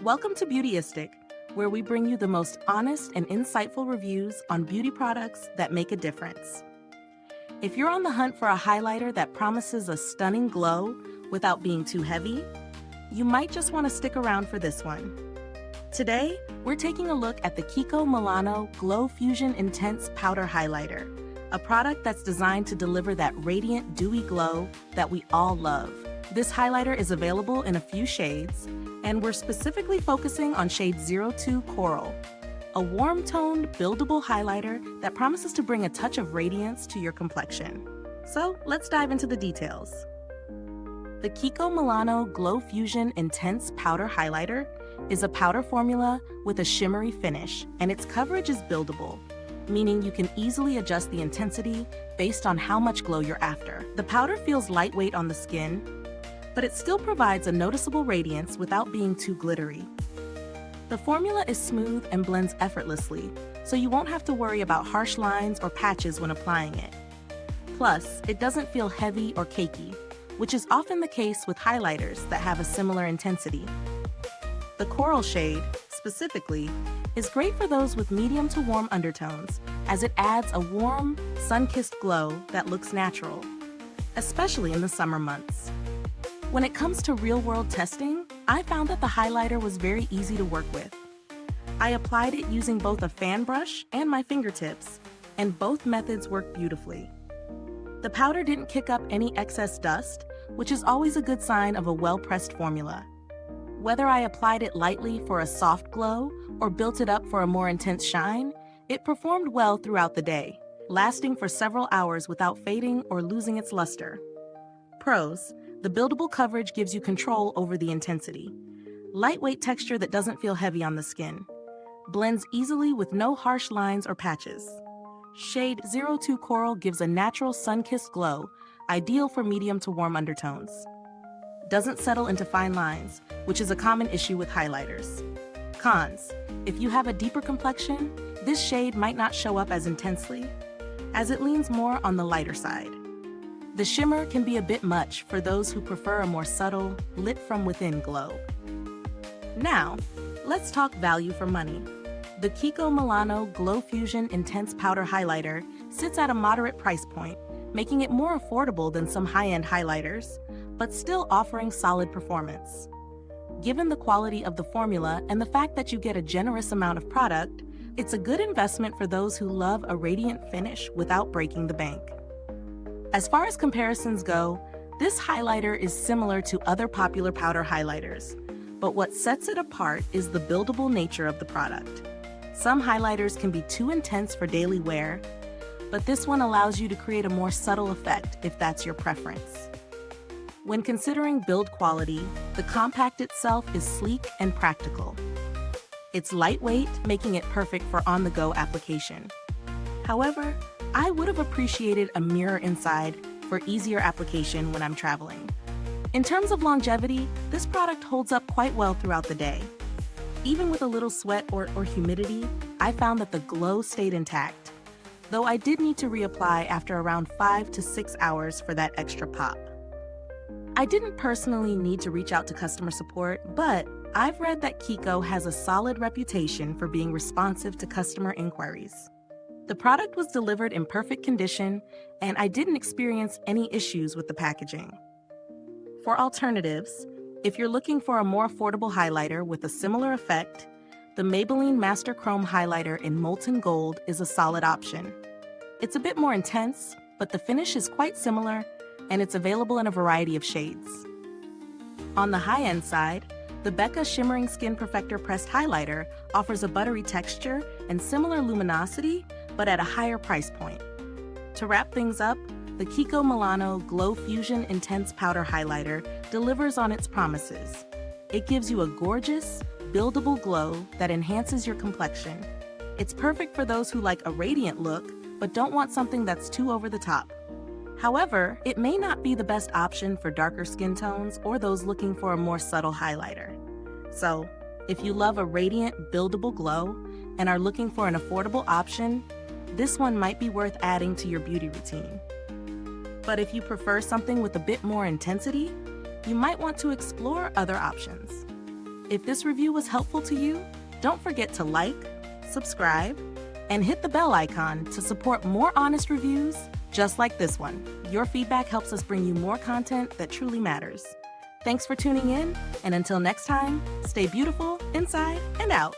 Welcome to Beautyistic, where we bring you the most honest and insightful reviews on beauty products that make a difference. If you're on the hunt for a highlighter that promises a stunning glow without being too heavy, you might just want to stick around for this one. Today, we're taking a look at the KIKO Milano Glow Fusion Intense Powder Highlighter, a product that's designed to deliver that radiant, dewy glow that we all love. This highlighter is available in a few shades, and we're specifically focusing on shade 02 Coral, a warm-toned, buildable highlighter that promises to bring a touch of radiance to your complexion. So let's dive into the details. The KIKO Milano Glow Fusion Intense Powder Highlighter is a powder formula with a shimmery finish, and its coverage is buildable, meaning you can easily adjust the intensity based on how much glow you're after. The powder feels lightweight on the skin, but it still provides a noticeable radiance without being too glittery. The formula is smooth and blends effortlessly, so you won't have to worry about harsh lines or patches when applying it. Plus, it doesn't feel heavy or cakey, which is often the case with highlighters that have a similar intensity. The coral shade, specifically, is great for those with medium to warm undertones, as it adds a warm, sun-kissed glow that looks natural, especially in the summer months. When it comes to real-world testing, I found that the highlighter was very easy to work with. I applied it using both a fan brush and my fingertips, and both methods worked beautifully. The powder didn't kick up any excess dust, which is always a good sign of a well-pressed formula. Whether I applied it lightly for a soft glow or built it up for a more intense shine, it performed well throughout the day, lasting for several hours without fading or losing its luster. Pros: the buildable coverage gives you control over the intensity. Lightweight texture that doesn't feel heavy on the skin. Blends easily with no harsh lines or patches. Shade 02 Coral gives a natural sun-kissed glow, ideal for medium to warm undertones. Doesn't settle into fine lines, which is a common issue with highlighters. Cons: if you have a deeper complexion, this shade might not show up as intensely, as it leans more on the lighter side. The shimmer can be a bit much for those who prefer a more subtle, lit-from-within glow. Now, let's talk value for money. The KIKO Milano Glow Fusion Intense Powder Highlighter sits at a moderate price point, making it more affordable than some high-end highlighters, but still offering solid performance. Given the quality of the formula and the fact that you get a generous amount of product, it's a good investment for those who love a radiant finish without breaking the bank. As far as comparisons go, this highlighter is similar to other popular powder highlighters, but what sets it apart is the buildable nature of the product. Some highlighters can be too intense for daily wear, but this one allows you to create a more subtle effect if that's your preference. When considering build quality, the compact itself is sleek and practical. It's lightweight, making it perfect for on-the-go application. However, I would have appreciated a mirror inside for easier application when I'm traveling. In terms of longevity, this product holds up quite well throughout the day. Even with a little sweat or humidity, I found that the glow stayed intact, though I did need to reapply after around 5 to 6 hours for that extra pop. I didn't personally need to reach out to customer support, but I've read that KIKO has a solid reputation for being responsive to customer inquiries. The product was delivered in perfect condition, and I didn't experience any issues with the packaging. For alternatives, if you're looking for a more affordable highlighter with a similar effect, the Maybelline Master Chrome Highlighter in Molten Gold is a solid option. It's a bit more intense, but the finish is quite similar, and it's available in a variety of shades. On the high-end side, the Becca Shimmering Skin Perfector Pressed Highlighter offers a buttery texture and similar luminosity, but at a higher price point. To wrap things up, the KIKO Milano Glow Fusion Intense Powder Highlighter delivers on its promises. It gives you a gorgeous, buildable glow that enhances your complexion. It's perfect for those who like a radiant look, but don't want something that's too over the top. However, it may not be the best option for darker skin tones or those looking for a more subtle highlighter. So, if you love a radiant, buildable glow and are looking for an affordable option, this one might be worth adding to your beauty routine. But if you prefer something with a bit more intensity, you might want to explore other options. If this review was helpful to you, don't forget to like, subscribe, and hit the bell icon to support more honest reviews just like this one. Your feedback helps us bring you more content that truly matters. Thanks for tuning in, and until next time, stay beautiful inside and out.